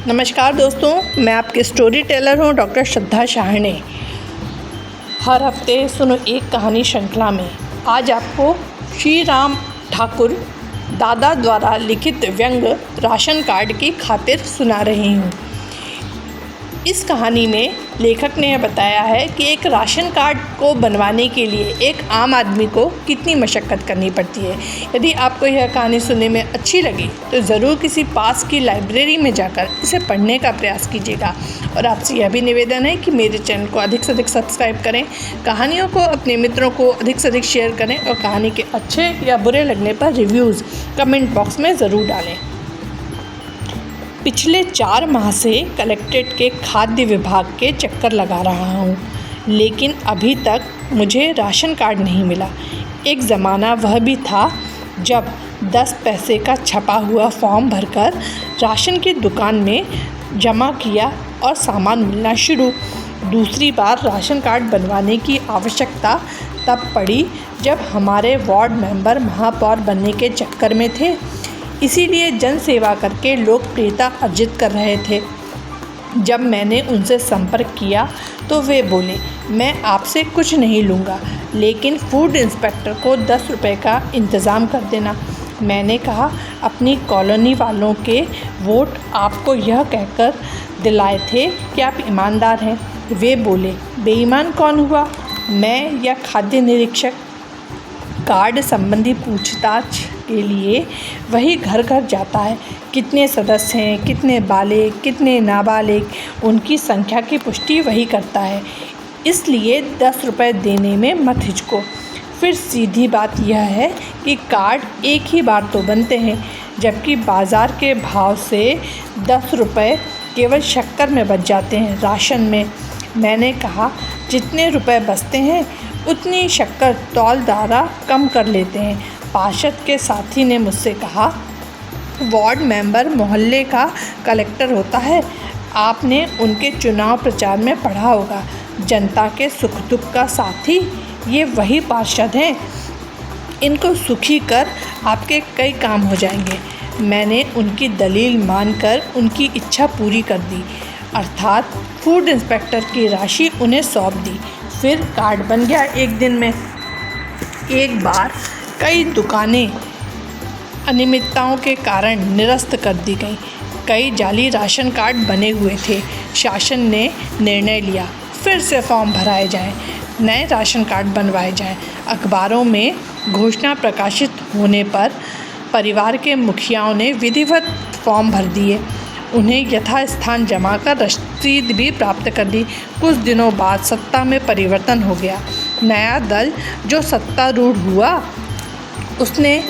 नमस्कार दोस्तों, मैं आपके स्टोरी टेलर हूँ डॉक्टर श्रद्धा शाहणे। हर हफ्ते सुनो एक कहानी श्रृंखला में आज आपको श्री राम ठाकुर दादा द्वारा लिखित व्यंग राशन कार्ड की खातिर सुना रही हूँ। इस कहानी में लेखक ने यह बताया है कि एक राशन कार्ड को बनवाने के लिए एक आम आदमी को कितनी मशक्क़त करनी पड़ती है। यदि आपको यह कहानी सुनने में अच्छी लगी तो ज़रूर किसी पास की लाइब्रेरी में जाकर इसे पढ़ने का प्रयास कीजिएगा। और आपसे यह भी निवेदन है कि मेरे चैनल को अधिक से अधिक सब्सक्राइब करें, कहानियों को अपने मित्रों को अधिक से अधिक शेयर करें और कहानी के अच्छे या बुरे लगने पर रिव्यूज़ कमेंट बॉक्स में ज़रूर डालें। पिछले 4 माह से कलेक्ट्रेट के खाद्य विभाग के चक्कर लगा रहा हूँ, लेकिन अभी तक मुझे राशन कार्ड नहीं मिला। एक ज़माना वह भी था जब 10 पैसे का छपा हुआ फॉर्म भरकर राशन की दुकान में जमा किया और सामान मिलना शुरू। दूसरी बार राशन कार्ड बनवाने की आवश्यकता तब पड़ी जब हमारे वार्ड मेंबर महापौर बनने के चक्कर में थे। इसीलिए जन सेवा करके लोकप्रियता अर्जित कर रहे थे। जब मैंने उनसे संपर्क किया तो वे बोले, मैं आपसे कुछ नहीं लूँगा, लेकिन फूड इंस्पेक्टर को 10 रुपये का इंतज़ाम कर देना। मैंने कहा, अपनी कॉलोनी वालों के वोट आपको यह कहकर दिलाए थे कि आप ईमानदार हैं। वे बोले, बेईमान कौन हुआ, मैं या खाद्य निरीक्षक? कार्ड संबंधी पूछताछ के लिए वही घर घर जाता है। कितने सदस्य हैं, कितने बालिग, कितने नाबालिग, उनकी संख्या की पुष्टि वही करता है। इसलिए 10 रुपये देने में मत हिचको। फिर सीधी बात यह है कि कार्ड एक ही बार तो बनते हैं, जबकि बाज़ार के भाव से 10 रुपये केवल शक्कर में बच जाते हैं, राशन में। मैंने कहा, जितने रुपए बचते हैं उतनी शक्कर तौल द्वारा कम कर लेते हैं। पार्षद के साथी ने मुझसे कहा, वार्ड मेंबर मोहल्ले का कलेक्टर होता है। आपने उनके चुनाव प्रचार में पढ़ा होगा, जनता के सुख दुख का साथी ये वही पार्षद हैं। इनको सुखी कर आपके कई काम हो जाएंगे। मैंने उनकी दलील मानकर उनकी इच्छा पूरी कर दी, अर्थात फूड इंस्पेक्टर की राशि उन्हें सौंप दी। फिर कार्ड बन गया एक दिन में। एक बार कई दुकानें अनियमितताओं के कारण निरस्त कर दी गईं। कई जाली राशन कार्ड बने हुए थे। शासन ने निर्णय लिया, फिर से फॉर्म भराए जाएं, नए राशन कार्ड बनवाए जाएं। अखबारों में घोषणा प्रकाशित होने पर परिवार के मुखियाओं ने विधिवत फॉर्म भर दिए। उन्हें यथास्थान जमा कर रसीद भी प्राप्त कर दी। कुछ दिनों बाद सत्ता में परिवर्तन हो गया। नया दल जो सत्तारूढ़ हुआ उसने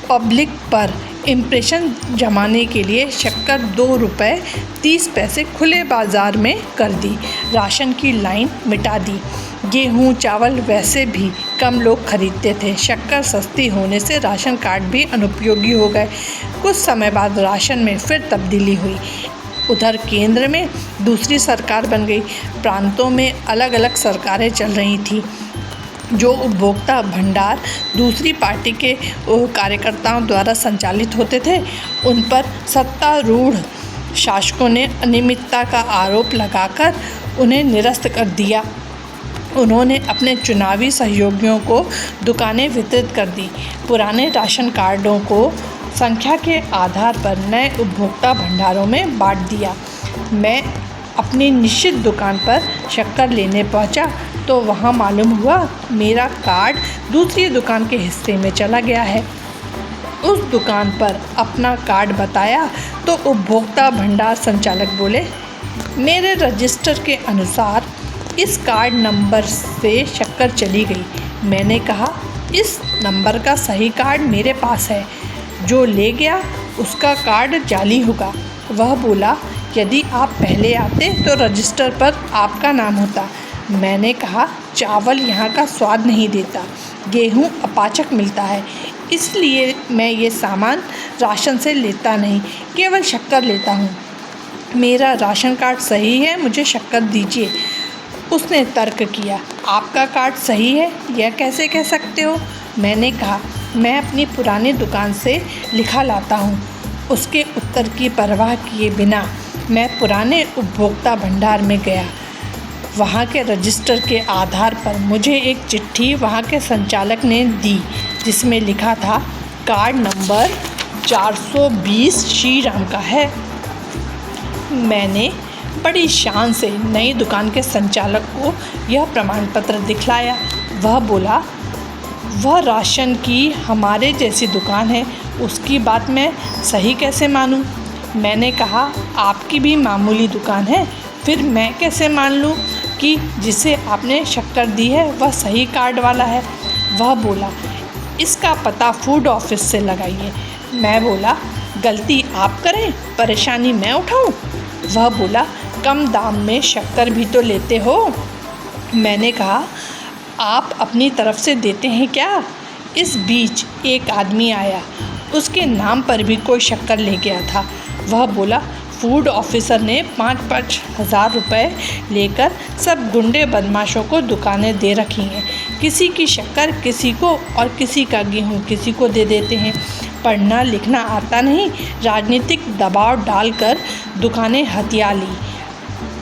पब्लिक पर इम्प्रेशन जमाने के लिए शक्कर 2 रुपये 30 पैसे खुले बाज़ार में कर दी। राशन की लाइन मिटा दी। गेहूँ चावल वैसे भी कम लोग खरीदते थे। शक्कर सस्ती होने से राशन कार्ड भी अनुपयोगी हो गए। कुछ समय बाद राशन में फिर तब्दीली हुई। उधर केंद्र में दूसरी सरकार बन गई। प्रांतों में अलग अलग सरकारें चल रही थी। जो उपभोक्ता भंडार दूसरी पार्टी के कार्यकर्ताओं द्वारा संचालित होते थे, उन पर सत्तारूढ़ शासकों ने अनियमितता का आरोप लगाकर उन्हें निरस्त कर दिया। उन्होंने अपने चुनावी सहयोगियों को दुकानें वितरित कर दी। पुराने राशन कार्डों को संख्या के आधार पर नए उपभोक्ता भंडारों में बांट दिया। मैं अपनी निश्चित दुकान पर शक्कर लेने पहुंचा तो वहां मालूम हुआ मेरा कार्ड दूसरी दुकान के हिस्से में चला गया है। उस दुकान पर अपना कार्ड बताया तो उपभोक्ता भंडार संचालक बोले, मेरे रजिस्टर के अनुसार इस कार्ड नंबर से शक्कर चली गई। मैंने कहा, इस नंबर का सही कार्ड मेरे पास है, जो ले गया उसका कार्ड जाली होगा। वह बोला, यदि आप पहले आते तो रजिस्टर पर आपका नाम होता। मैंने कहा, चावल यहाँ का स्वाद नहीं देता, गेहूँ अपाचक मिलता है, इसलिए मैं ये सामान राशन से लेता नहीं, केवल शक्कर लेता हूँ। मेरा राशन कार्ड सही है, मुझे शक्कर दीजिए। उसने तर्क किया, आपका कार्ड सही है, यह कैसे कह सकते हो? मैंने कहा, मैं अपनी पुरानी दुकान से लिखा लाता हूँ। उसके उत्तर की परवाह किए बिना मैं पुराने उपभोक्ता भंडार में गया। वहाँ के रजिस्टर के आधार पर मुझे एक चिट्ठी वहाँ के संचालक ने दी, जिसमें लिखा था कार्ड नंबर 420 श्रीराम का है। मैंने बड़ी शान से नई दुकान के संचालक को यह प्रमाण पत्र दिखलाया। वह बोला, वह राशन की हमारे जैसी दुकान है, उसकी बात मैं सही कैसे मानूं? मैंने कहा, आपकी भी मामूली दुकान है, फिर मैं कैसे मान लूं कि जिसे आपने शक्कर दी है वह सही कार्ड वाला है? वह बोला, इसका पता फूड ऑफिस से लगाइए। मैं बोला, गलती आप करें, परेशानी मैं उठाऊं? वह बोला, कम दाम में शक्कर भी तो लेते हो। मैंने कहा, आप अपनी तरफ से देते हैं क्या? इस बीच एक आदमी आया, उसके नाम पर भी कोई शक्कर ले गया था। वह बोला, फूड ऑफिसर ने 5-5 हज़ार रुपये लेकर सब गुंडे बदमाशों को दुकानें दे रखी हैं। किसी की शक्कर किसी को और किसी का गेहूँ किसी को दे देते हैं। पढ़ना लिखना आता नहीं, राजनीतिक दबाव डालकर दुकानें हथिया ली।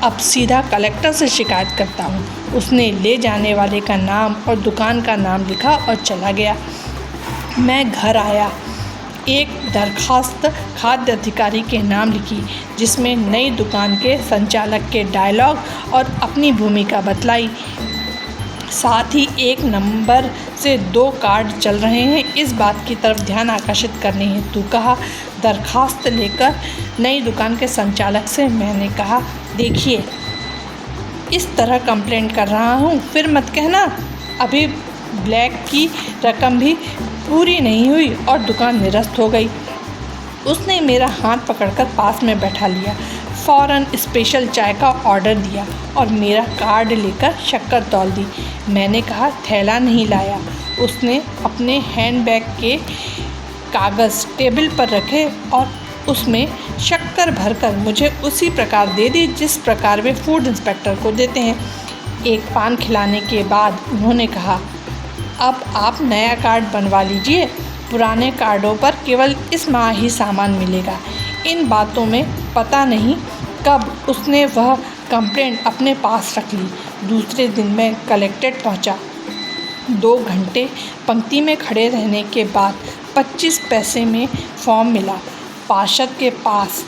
अब सीधा कलेक्टर से शिकायत करता हूँ। उसने ले जाने वाले का नाम और दुकान का नाम लिखा और चला गया। मैं घर आया, एक दरखास्त खाद्य अधिकारी के नाम लिखी, जिसमें नई दुकान के संचालक के डायलॉग और अपनी भूमिका बतलाई। साथ ही एक नंबर से 2 कार्ड चल रहे हैं, इस बात की तरफ ध्यान आकर्षित करने हेतु कहा। दरखास्त लेकर नई दुकान के संचालक से मैंने कहा, देखिए, इस तरह कंप्लेंट कर रहा हूँ, फिर मत कहना। अभी ब्लैक की रकम भी पूरी नहीं हुई और दुकान निरस्त हो गई। उसने मेरा हाथ पकड़कर पास में बैठा लिया, फ़ौरन स्पेशल चाय का ऑर्डर दिया और मेरा कार्ड लेकर शक्कर तौल दी। मैंने कहा, थैला नहीं लाया। उसने अपने हैंडबैग के कागज़ टेबल पर रखे और उसमें शक्कर भरकर मुझे उसी प्रकार दे दी जिस प्रकार वे फूड इंस्पेक्टर को देते हैं। एक पान खिलाने के बाद उन्होंने कहा, अब आप नया कार्ड बनवा लीजिए, पुराने कार्डों पर केवल इस माह ही सामान मिलेगा। इन बातों में पता नहीं कब उसने वह कंप्लेंट अपने पास रख ली। दूसरे दिन मैं कलेक्ट्रेट पहुंचा। 2 घंटे पंक्ति में खड़े रहने के बाद 25 पैसे में फॉर्म मिला। पार्षद के पास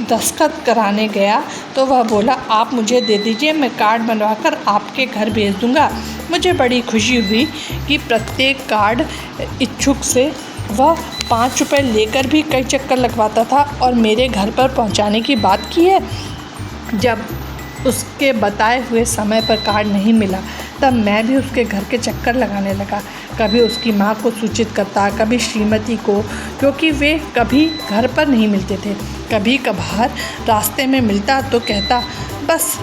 दस्तखत कराने गया तो वह बोला, आप मुझे दे दीजिए, मैं कार्ड बनवाकर आपके घर भेज दूंगा। मुझे बड़ी खुशी हुई कि प्रत्येक कार्ड इच्छुक से वह 5 रुपये लेकर भी कई चक्कर लगवाता था और मेरे घर पर पहुंचाने की बात की है। जब उसके बताए हुए समय पर कार्ड नहीं मिला तब मैं भी उसके घर के चक्कर लगाने लगा। कभी उसकी माँ को सूचित करता, कभी श्रीमती को, क्योंकि वे कभी घर पर नहीं मिलते थे। कभी कभार रास्ते में मिलता तो कहता, बस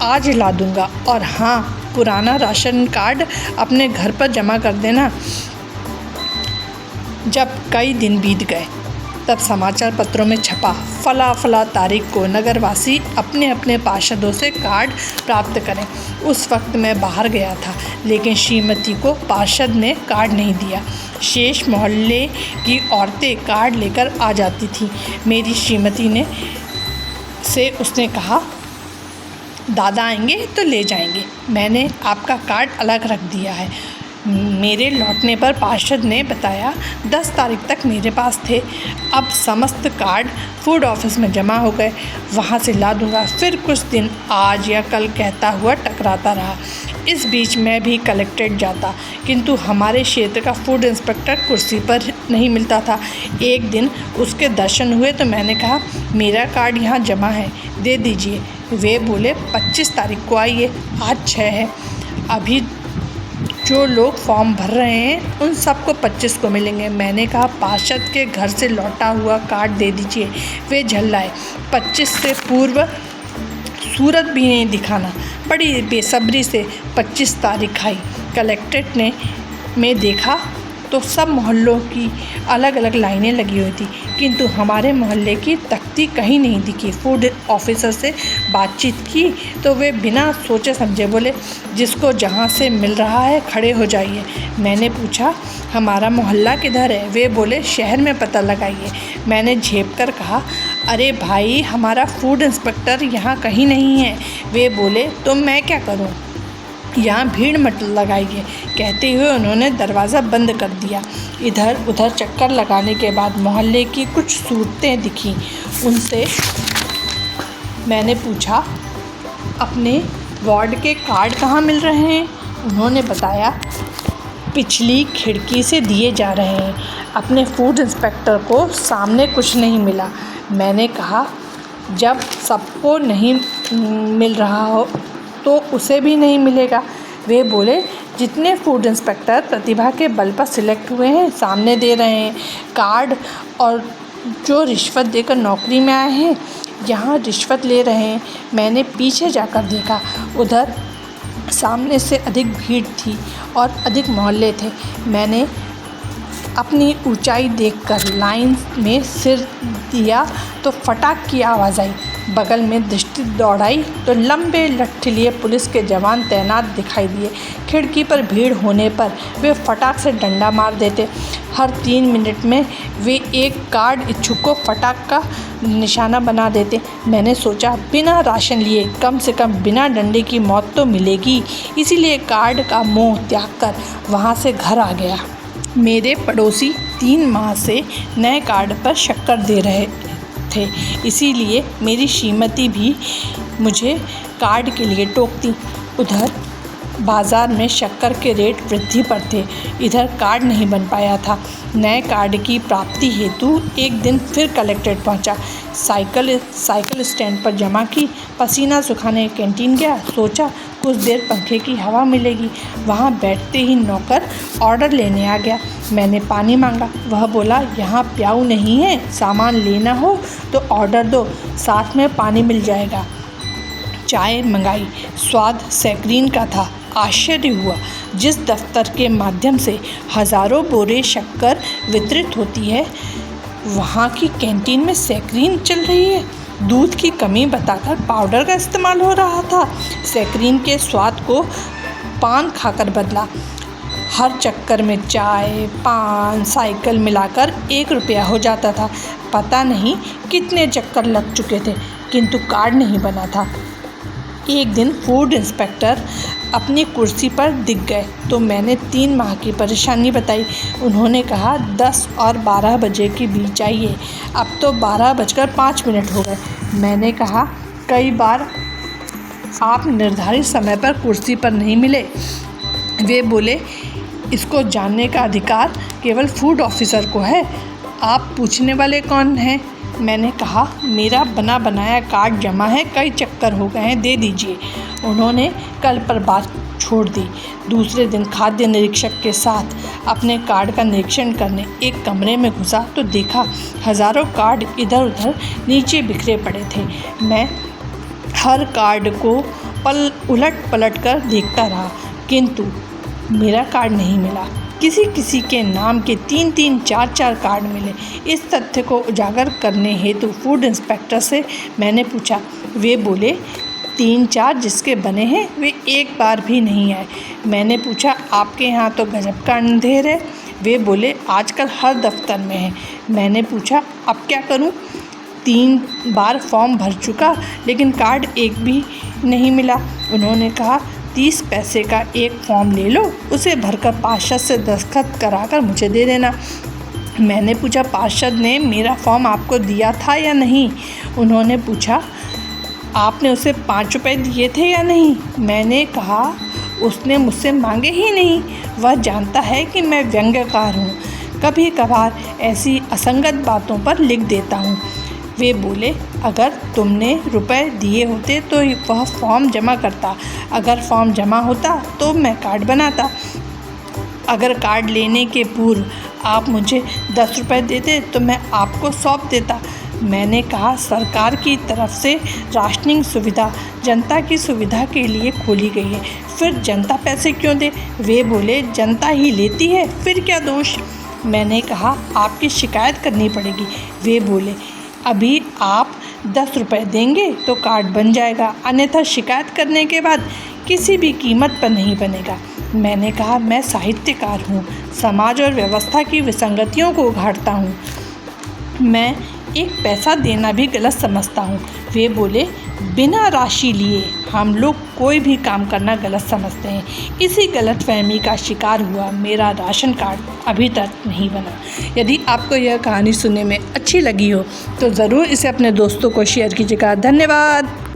आज ला दूँगा, और हाँ, पुराना राशन कार्ड अपने घर पर जमा कर देना। जब कई दिन बीत गए तब समाचार पत्रों में छपा, फला तारीख को नगरवासी अपने अपने पार्षदों से कार्ड प्राप्त करें। उस वक्त मैं बाहर गया था, लेकिन श्रीमती को पार्षद ने कार्ड नहीं दिया। शेष मोहल्ले की औरतें कार्ड लेकर आ जाती थीं। मेरी श्रीमती से उसने कहा, दादा आएंगे तो ले जाएंगे, मैंने आपका कार्ड अलग रख दिया है। मेरे लौटने पर पार्षद ने बताया, 10 तारीख तक मेरे पास थे। अब समस्त कार्ड फूड ऑफिस में जमा हो गए, वहाँ से ला दूँगा। फिर कुछ दिन आज या कल कहता हुआ टकराता रहा। इस बीच मैं भी कलेक्ट्रेट जाता, किंतु हमारे क्षेत्र का फूड इंस्पेक्टर कुर्सी पर नहीं मिलता था। एक दिन उसके दर्शन हुए तो मैंने कहा, मेरा कार्ड यहाँ जमा है, दे दीजिए। वे बोले, 25 तारीख को आइए, आज 6 है। अभी जो लोग फॉर्म भर रहे हैं उन सबको 25 को मिलेंगे। मैंने कहा, पार्षद के घर से लौटा हुआ कार्ड दे दीजिए। वे झल्लाए, 25 से पूर्व सूरत भी नहीं दिखाना। बड़ी बेसब्री से 25 तारीख आई। कलेक्ट्रेट में देखा तो सब मोहल्लों की अलग अलग लाइनें लगी हुई थी, किंतु हमारे मोहल्ले की तख्ती कहीं नहीं दिखी। फूड ऑफिसर से बातचीत की तो वे बिना सोचे समझे बोले, जिसको जहाँ से मिल रहा है खड़े हो जाइए। मैंने पूछा, हमारा मोहल्ला किधर है? वे बोले, शहर में पता लगाइए। मैंने झेप कर कहा, अरे भाई, हमारा फूड इंस्पेक्टर यहाँ कहीं नहीं है। वे बोले, तो मैं क्या करूँ? यहाँ भीड़ मत लगाइए। कहते हुए उन्होंने दरवाज़ा बंद कर दिया। इधर उधर चक्कर लगाने के बाद मोहल्ले की कुछ सूरतें दिखीं। उनसे मैंने पूछा, अपने वार्ड के कार्ड कहाँ मिल रहे हैं? उन्होंने बताया, पिछली खिड़की से दिए जा रहे हैं। अपने फूड इंस्पेक्टर को सामने कुछ नहीं मिला। मैंने कहा, जब सबको नहीं मिल रहा हो तो उसे भी नहीं मिलेगा। वे बोले, जितने फूड इंस्पेक्टर प्रतिभा के बल पर सिलेक्ट हुए हैं सामने दे रहे हैं कार्ड, और जो रिश्वत देकर नौकरी में आए हैं यहाँ रिश्वत ले रहे हैं। मैंने पीछे जाकर देखा, उधर सामने से अधिक भीड़ थी और अधिक मोहल्ले थे। मैंने अपनी ऊंचाई देखकर लाइन में सिर दिया तो फटाक की आवाज़ आई। बगल में दृष्टि दौड़ाई तो लंबे लट्ठी लिए पुलिस के जवान तैनात दिखाई दिए। खिड़की पर भीड़ होने पर वे फटाक से डंडा मार देते। हर 3 मिनट में वे एक कार्ड इच्छुक को फटाक का निशाना बना देते। मैंने सोचा, बिना राशन लिए कम से कम बिना डंडे की मौत तो मिलेगी, इसीलिए कार्ड का मोह त्याग कर वहाँ से घर आ गया। मेरे पड़ोसी 3 माह से नए कार्ड पर शक्कर दे रहे थे, इसीलिए मेरी श्रीमती भी मुझे कार्ड के लिए टोकती। उधर बाज़ार में शक्कर के रेट वृद्धि पर थे, इधर कार्ड नहीं बन पाया था। नए कार्ड की प्राप्ति हेतु एक दिन फिर कलेक्ट्रेट पहुंचा। साइकिल स्टैंड पर जमा की, पसीना सुखाने कैंटीन गया। सोचा कुछ देर पंखे की हवा मिलेगी। वहां बैठते ही नौकर ऑर्डर लेने आ गया। मैंने पानी मांगा, वह बोला, यहाँ प्याऊ नहीं है, सामान लेना हो तो ऑर्डर दो, साथ में पानी मिल जाएगा। चाय मंगाई, स्वाद सैकरीन का था। आश्चर्य हुआ, जिस दफ्तर के माध्यम से हज़ारों बोरे शक्कर वितरित होती है वहाँ की कैंटीन में सैकरीन चल रही है। दूध की कमी बताकर पाउडर का इस्तेमाल हो रहा था। सैकरीन के स्वाद को पान खाकर बदला। हर चक्कर में चाय, पान, साइकिल मिलाकर 1 रुपया हो जाता था। पता नहीं कितने चक्कर लग चुके थे, किंतु कार्ड नहीं बना था। एक दिन फूड इंस्पेक्टर अपनी कुर्सी पर दिख गए तो मैंने 3 माह की परेशानी बताई। उन्होंने कहा, 10 और 12 बजे के बीच आइए। अब तो 12:05 हो गए। मैंने कहा, कई बार आप निर्धारित समय पर कुर्सी पर नहीं मिले। वे बोले, इसको जानने का अधिकार केवल फूड ऑफिसर को है, आप पूछने वाले कौन हैं? मैंने कहा, मेरा बना बनाया कार्ड जमा है, कई चक्कर हो गए हैं, दे दीजिए। उन्होंने कल पर बात छोड़ दी। दूसरे दिन खाद्य निरीक्षक के साथ अपने कार्ड का निरीक्षण करने एक कमरे में घुसा तो देखा हज़ारों कार्ड इधर उधर नीचे बिखरे पड़े थे। मैं हर कार्ड को उलट पलट कर देखता रहा, किंतु मेरा कार्ड नहीं मिला। किसी किसी के नाम के 3-3, 4-4 कार्ड मिले। इस तथ्य को उजागर करने हेतु फूड इंस्पेक्टर से मैंने पूछा। वे बोले, 3-4 जिसके बने हैं वे एक बार भी नहीं आए। मैंने पूछा, आपके यहाँ तो गजब का अंधेर है। वे बोले, आजकल हर दफ्तर में है। मैंने पूछा, अब क्या करूँ? 3 बार फॉर्म भर चुका, लेकिन कार्ड एक भी नहीं मिला। उन्होंने कहा, 30 पैसे का एक फॉर्म ले लो, उसे भरकर पार्षद से दस्तखत कराकर मुझे दे देना। मैंने पूछा, पार्षद ने मेरा फॉर्म आपको दिया था या नहीं? उन्होंने पूछा, आपने उसे 5 रुपये दिए थे या नहीं? मैंने कहा, उसने मुझसे मांगे ही नहीं। वह जानता है कि मैं व्यंग्यकार हूँ, कभी कभार ऐसी असंगत बातों पर लिख देता हूँ। वे बोले, अगर तुमने रुपए दिए होते तो वह फॉर्म जमा करता, अगर फॉर्म जमा होता तो मैं कार्ड बनाता। अगर कार्ड लेने के पूर्व आप मुझे 10 रुपये देते तो मैं आपको सौंप देता। मैंने कहा, सरकार की तरफ से राशनिंग सुविधा जनता की सुविधा के लिए खोली गई है, फिर जनता पैसे क्यों दे? वे बोले, जनता ही लेती है, फिर क्या दोष? मैंने कहा, आपकी शिकायत करनी पड़ेगी। वे बोले, अभी आप 10 रुपये देंगे तो कार्ड बन जाएगा, अन्यथा शिकायत करने के बाद किसी भी कीमत पर नहीं बनेगा। मैंने कहा, मैं साहित्यकार हूँ, समाज और व्यवस्था की विसंगतियों को उघाड़ता हूँ, मैं एक पैसा देना भी गलत समझता हूँ। वे बोले, बिना राशि लिए हम लोग कोई भी काम करना गलत समझते हैं। इसी गलतफहमी का शिकार हुआ मेरा राशन कार्ड अभी तक नहीं बना। यदि आपको यह कहानी सुनने में अच्छी लगी हो तो ज़रूर इसे अपने दोस्तों को शेयर कीजिएगा। धन्यवाद।